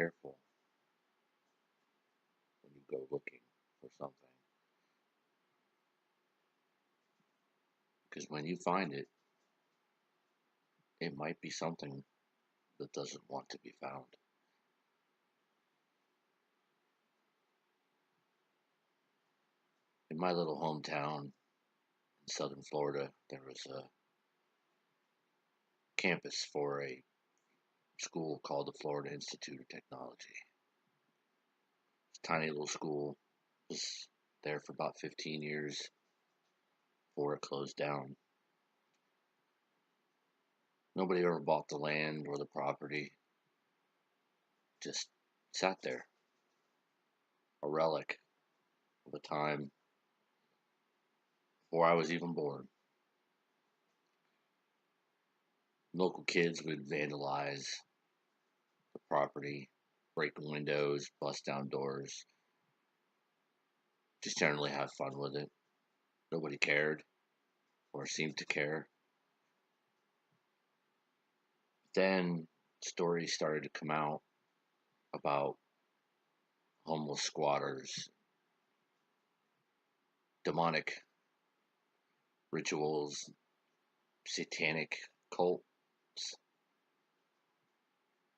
careful when you go looking for something. Because when you find it, it might be something that doesn't want to be found. In my little hometown in southern Florida, there was a campus for a school called the Florida Institute of Technology. It's a tiny little school. It was there for about 15 years before it closed down. Nobody ever bought the land or the property. Just sat there. A relic of a time before I was even born. Local kids would vandalize the property, break windows, bust down doors, just generally have fun with it. Nobody cared or seemed to care. Then stories started to come out about homeless squatters, demonic rituals, satanic cults,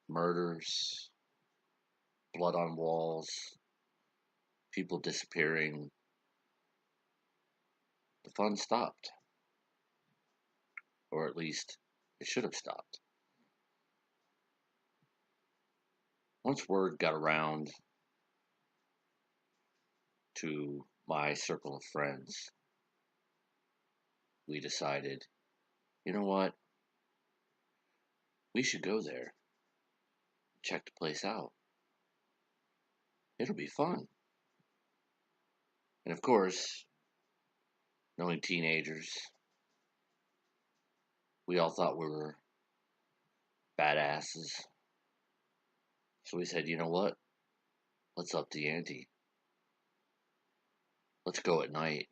murders, blood on walls, people disappearing. The fun stopped. Or at least it should have stopped. Once word got around to my circle of friends, we decided, you know what? We should go there, check the place out. It'll be fun. And of course, knowing teenagers, we all thought we were badasses. So we said, you know what? Let's up the ante. Let's go at night.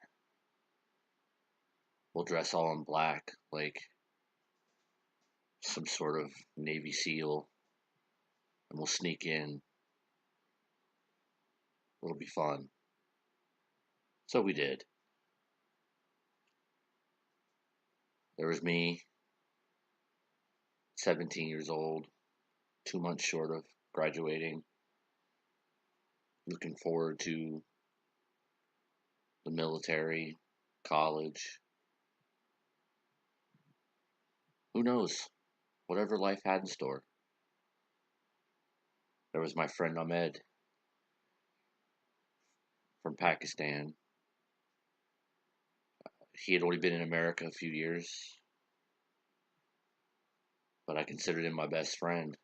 We'll dress all in black, like some sort of Navy SEAL, and we'll sneak in. It'll be fun. So we did. There was me, 17 years old, 2 months short of graduating, looking forward to the military, college. Who knows? Whatever life had in store. There was my friend Ahmed from Pakistan. He had only been in America a few years, but I considered him my best friend.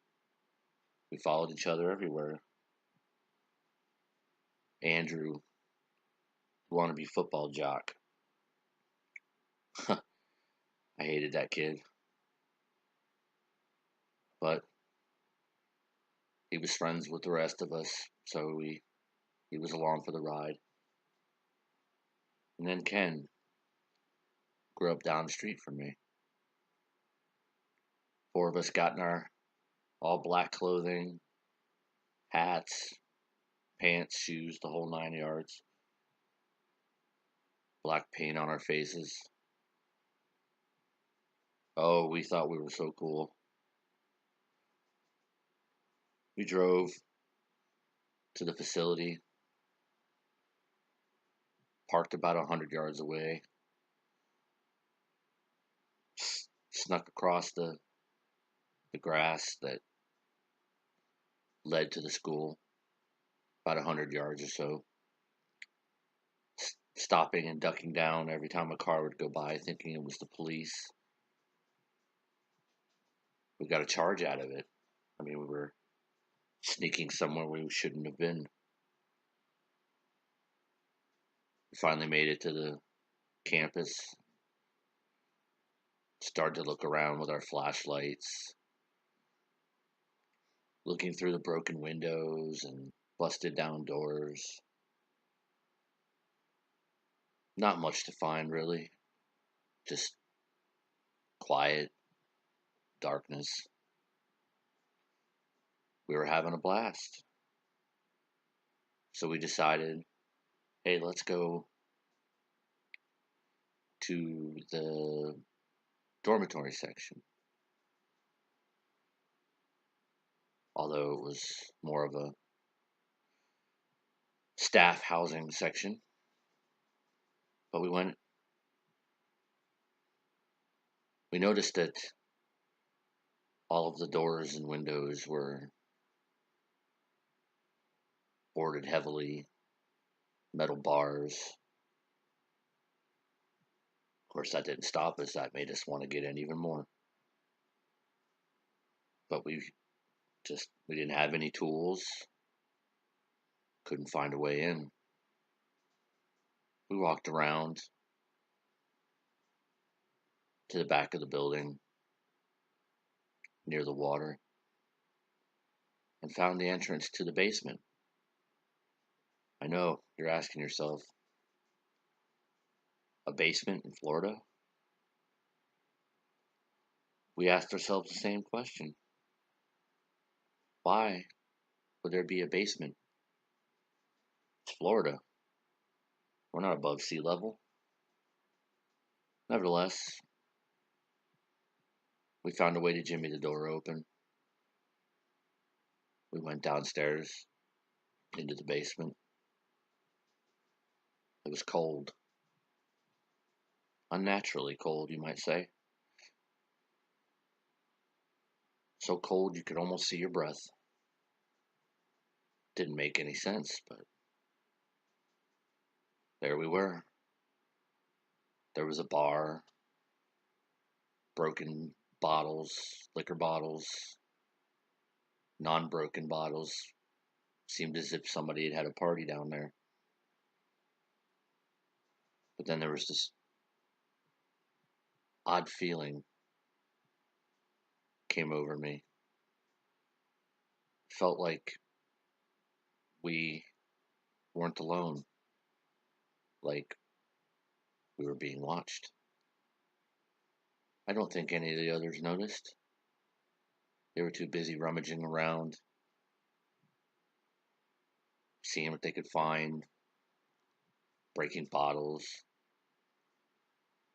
We followed each other everywhere. Andrew, wannabe football jock. I hated that kid. But he was friends with the rest of us, so he was along for the ride. And then Ken grew up down the street from me. Four of us got in our all black clothing, hats, pants, shoes, the whole 9 yards. Black paint on our faces. Oh, we thought we were so cool. We drove to the facility, parked about 100 yards away, snuck across the grass that led to the school, about 100 yards or so, stopping and ducking down every time a car would go by, thinking it was the police. We got a charge out of it. I mean, we were sneaking somewhere we shouldn't have been. We finally made it to the campus, started to look around with our flashlights, looking through the broken windows and busted down doors. Not much to find, really. Just quiet, darkness. We were having a blast. So we decided, hey, let's go to the dormitory section. Although it was more of a staff housing section. But we went. We noticed that all of the doors and windows were boarded heavily, metal bars. Of course, that didn't stop us. That made us want to get in even more. But we didn't have any tools. Couldn't find a way in. We walked around to the back of the building near the water and found the entrance to the basement. I know, you're asking yourself, a basement in Florida? We asked ourselves the same question. Why would there be a basement? It's Florida. We're not above sea level. Nevertheless, we found a way to jimmy the door open. We went downstairs into the basement. It was cold. Unnaturally cold, you might say. So cold you could almost see your breath. Didn't make any sense, but there we were. There was a bar, broken bottles, liquor bottles, non-broken bottles. Seemed as if somebody had had a party down there. But then there was this odd feeling came over me. Felt like we weren't alone. Like we were being watched. I don't think any of the others noticed. They were too busy rummaging around, seeing what they could find, breaking bottles,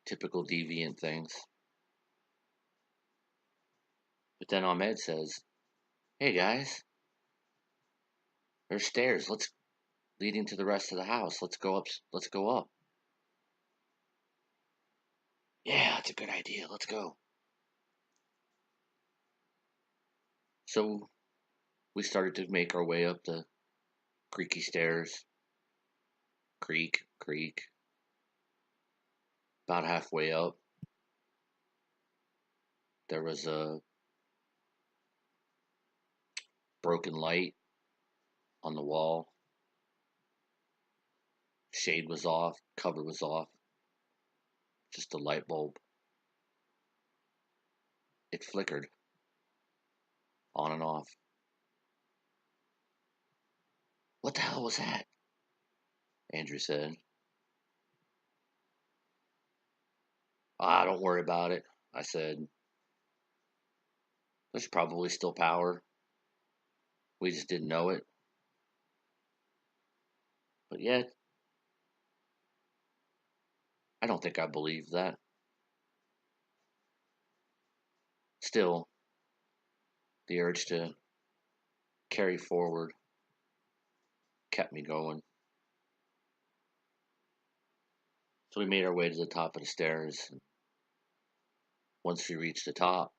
typical deviant things. But then Ahmed says, hey guys, there's stairs. Leading to the rest of the house. Let's go up. Let's go up. Yeah, that's a good idea. Let's go. So we started to make our way up the creaky stairs. Creak. About halfway up, there was a broken light on the wall. Shade was off, cover was off. Just a light bulb. It flickered on and off. What the hell was that? Andrew said. Ah, don't worry about it, I said. There's probably still power. We just didn't know it. But yet, I don't think I believed that. Still, the urge to carry forward kept me going. So we made our way to the top of the stairs. Once we reached the top,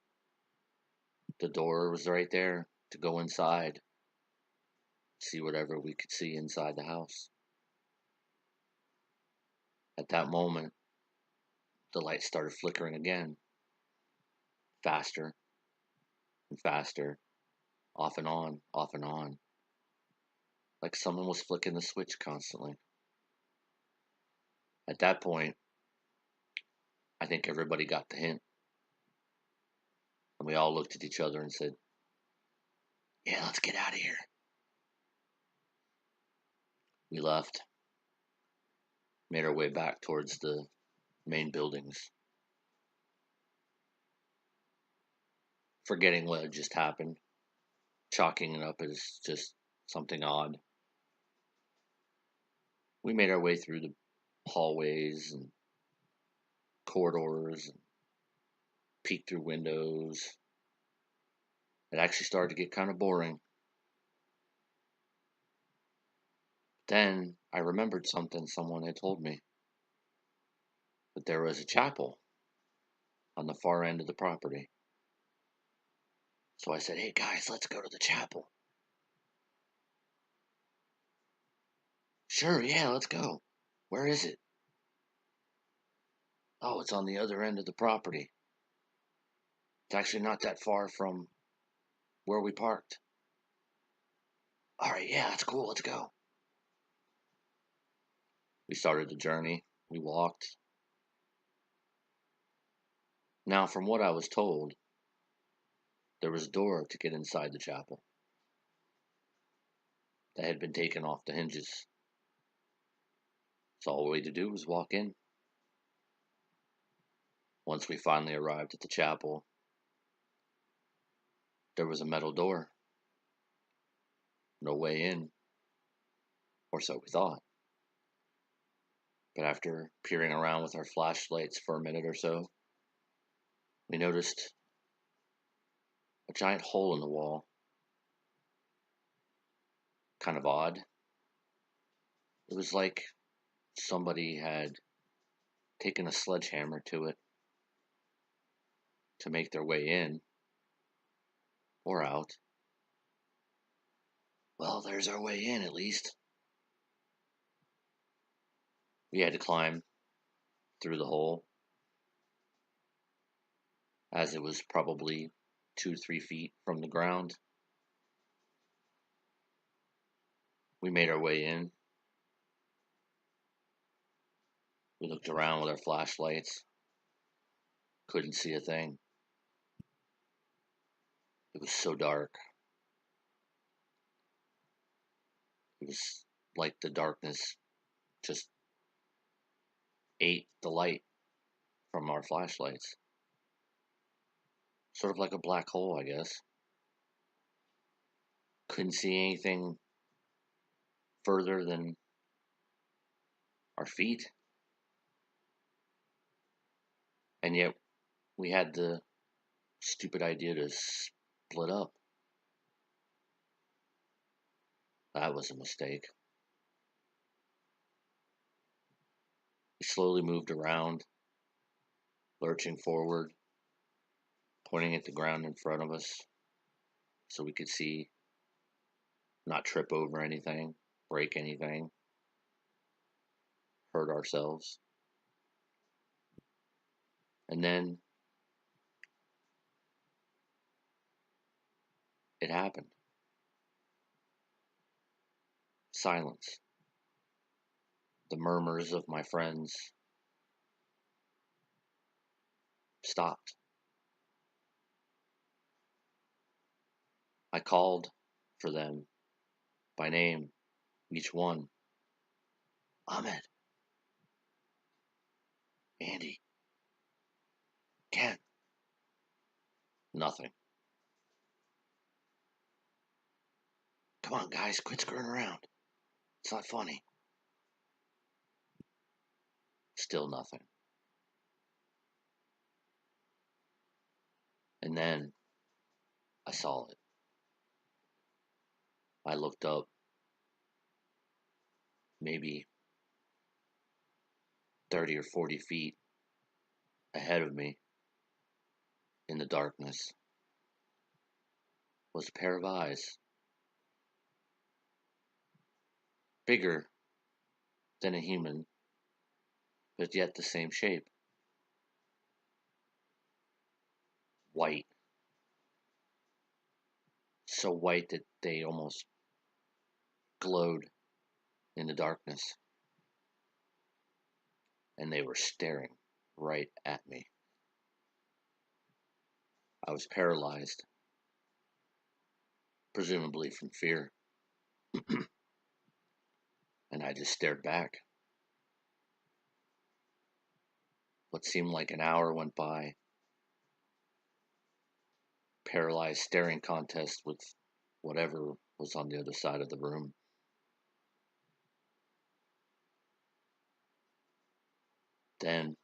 the door was right there to go inside, see whatever we could see inside the house. At that moment, the light started flickering again, faster and faster, off and on, like someone was flicking the switch constantly. At that point, I think everybody got the hint. And we all looked at each other and said, yeah, let's get out of here. We left, made our way back towards the main buildings, forgetting what had just happened. chalking it up as just something odd. We made our way through the hallways and corridors and peeked through windows. It actually started to get kind of boring. Then I remembered something someone had told me, that there was a chapel on the far end of the property. So I said, "Hey guys, let's go to the chapel." "Sure, yeah, let's go." "Where is it?" "Oh, it's on the other end of the property. It's actually not that far from where we parked." "All right, yeah, that's cool, let's go." We started the journey. We walked. Now, from what I was told, there was a door to get inside the chapel that had been taken off the hinges. So all we had to do was walk in. Once we finally arrived at the chapel, there was a metal door. No way in, or so we thought. But after peering around with our flashlights for a minute or so, we noticed a giant hole in the wall. Kind of odd. It was like somebody had taken a sledgehammer to it to make their way in or out. Well, there's our way in at least. We had to climb through the hole, as it was probably 2 to 3 feet from the ground. We made our way in. We looked around with our flashlights. Couldn't see a thing. It was so dark. It was like the darkness just ate the light from our flashlights. Sort of like a black hole, I guess. Couldn't see anything further than our feet. And yet we had the stupid idea to split up. That was a mistake. We slowly moved around, lurching forward, pointing at the ground in front of us so we could see, not trip over anything, break anything, hurt ourselves. And then it happened. Silence. The murmurs of my friends stopped. I called for them by name, each one. Ahmed, Andy, Ken. Nothing. Come on, guys, quit screwing around. It's not funny. Still nothing. And then I saw it. I looked up, maybe 30 or 40 feet ahead of me in the darkness was a pair of eyes, bigger than a human, but yet the same shape. White. So white that they almost glowed in the darkness. And they were staring right at me. I was paralyzed, presumably from fear, and I just stared back. What seemed like an hour went by. Paralyzed staring contest with whatever was on the other side of the room. Then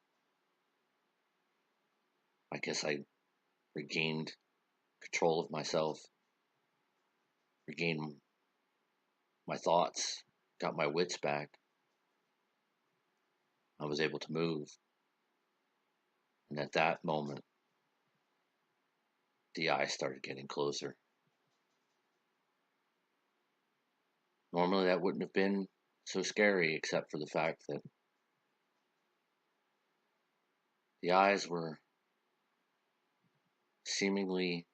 I guess I regained control of myself, regained my thoughts, got my wits back. I was able to move. And at that moment, the eyes started getting closer. Normally, that wouldn't have been so scary, except for the fact that the eyes were seemingly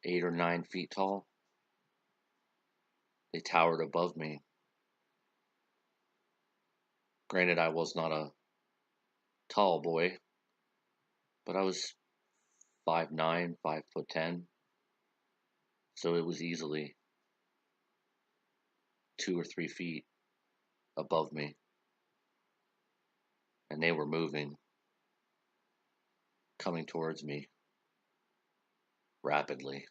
8 or 9 feet tall. They towered above me. Granted, I was not a tall boy, but I was 5'9", 5'10", so it was easily 2 or 3 feet above me. And they were moving, coming towards me rapidly.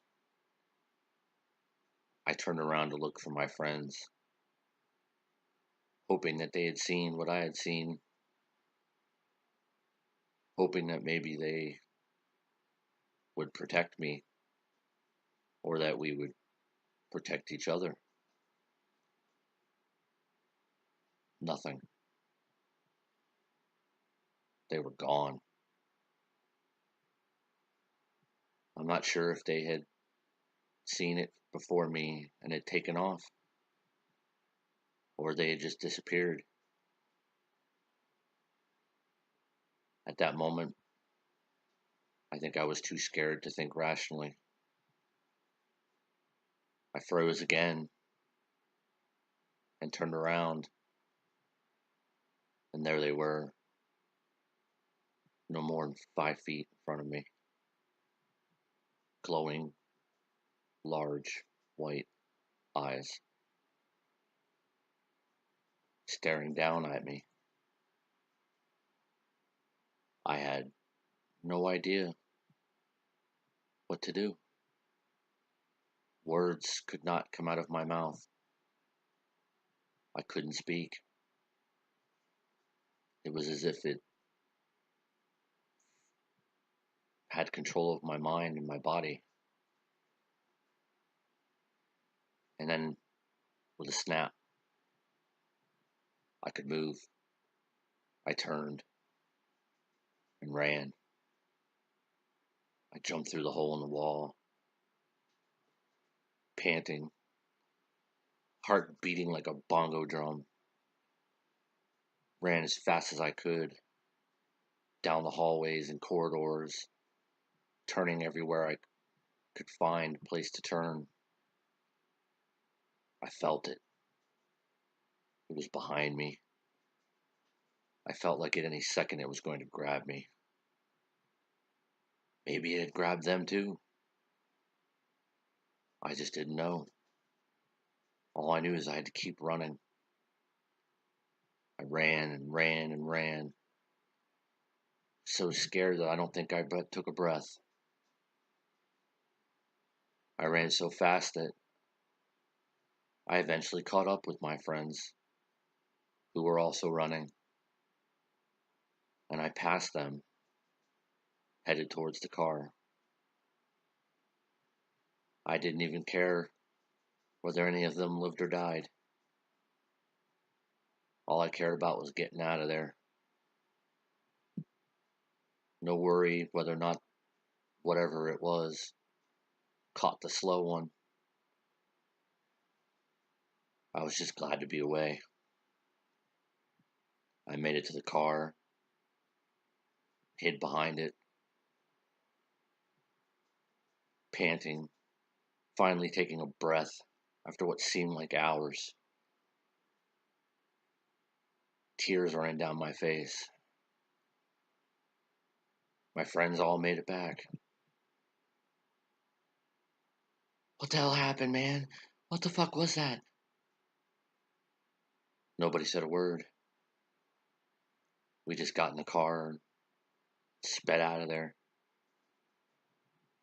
I turned around to look for my friends, hoping that they had seen what I had seen, hoping that maybe they would protect me or that we would protect each other. Nothing. They were gone. I'm not sure if they had seen it before me and had taken off, or they had just disappeared. At that moment, I think I was too scared to think rationally. I froze again and turned around, and there they were, no more than 5 feet in front of me, glowing, large, white eyes, staring down at me. I had no idea what to do. Words could not come out of my mouth. I couldn't speak. It was as if it had control of my mind and my body. And then, with a snap, I could move. I turned and ran. I jumped through the hole in the wall, panting, heart beating like a bongo drum. Ran as fast as I could, down the hallways and corridors, turning everywhere I could find a place to turn. I felt it. It was behind me. I felt like at any second it was going to grab me. Maybe it had grabbed them too. I just didn't know. All I knew is I had to keep running. I ran and ran and ran, so scared that I don't think I took a breath. I ran so fast that I eventually caught up with my friends, who were also running, and I passed them, headed towards the car. I didn't even care whether any of them lived or died. All I cared about was getting out of there. No worry whether or not whatever it was caught the slow one. I was just glad to be away. I made it to the car, hid behind it, panting, finally taking a breath after what seemed like hours. Tears ran down my face. My friends all made it back. What the hell happened, man? What the fuck was that? Nobody said a word. We just got in the car and sped out of there,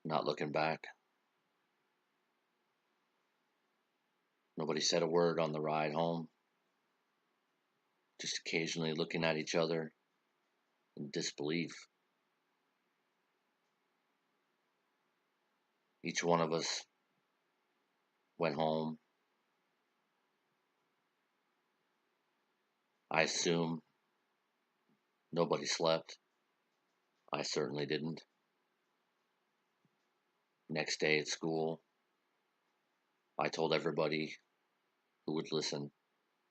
not looking back. Nobody said a word on the ride home, just occasionally looking at each other in disbelief. Each one of us went home. I assume nobody slept. I certainly didn't. Next day at school, I told everybody who would listen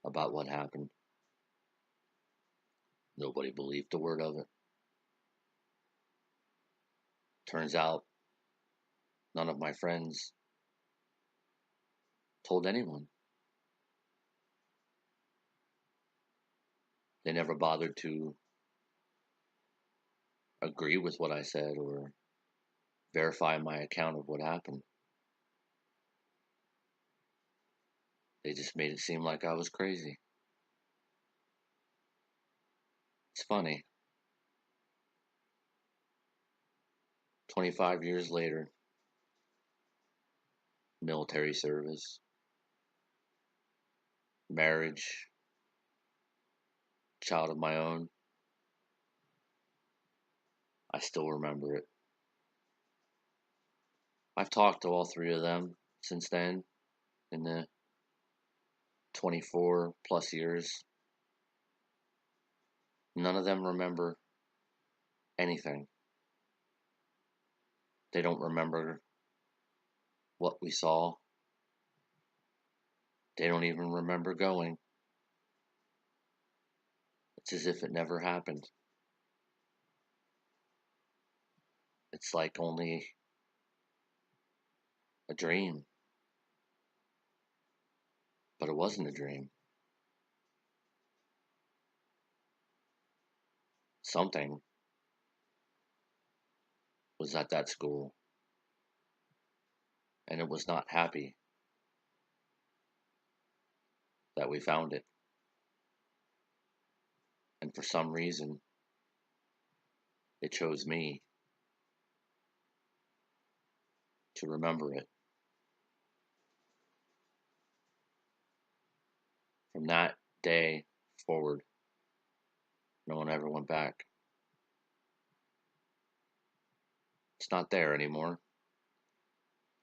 about what happened. Nobody believed a word of it. Turns out none of my friends told anyone. They never bothered to agree with what I said or verify my account of what happened. They just made it seem like I was crazy. It's funny. 25 years later, military service, marriage, child of my own, I still remember it. I've talked to all three of them since then in the 24 plus years. None of them remember anything. They don't remember what we saw. They don't even remember going. It's as if it never happened. It's like only a dream. But it wasn't a dream. Something was at that school, and it was not happy that we found it. And for some reason, it chose me to remember it. From that day forward, no one ever went back. It's not there anymore.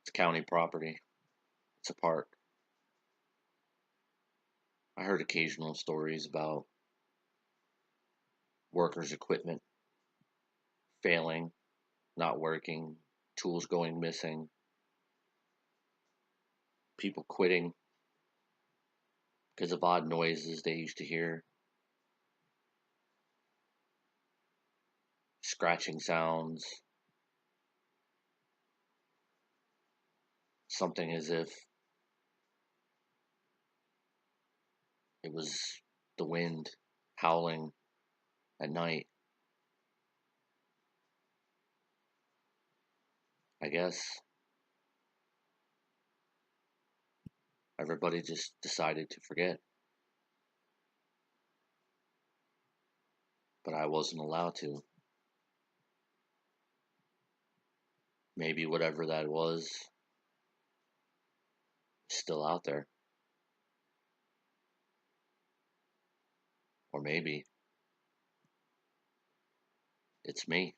It's county property. It's a park. I heard occasional stories about workers' equipment failing, not working, tools going missing, people quitting because of odd noises they used to hear, scratching sounds, something as if it was the wind howling at night. I guess everybody just decided to forget, but I wasn't allowed to. Maybe whatever that was is still out there. Or maybe it's me.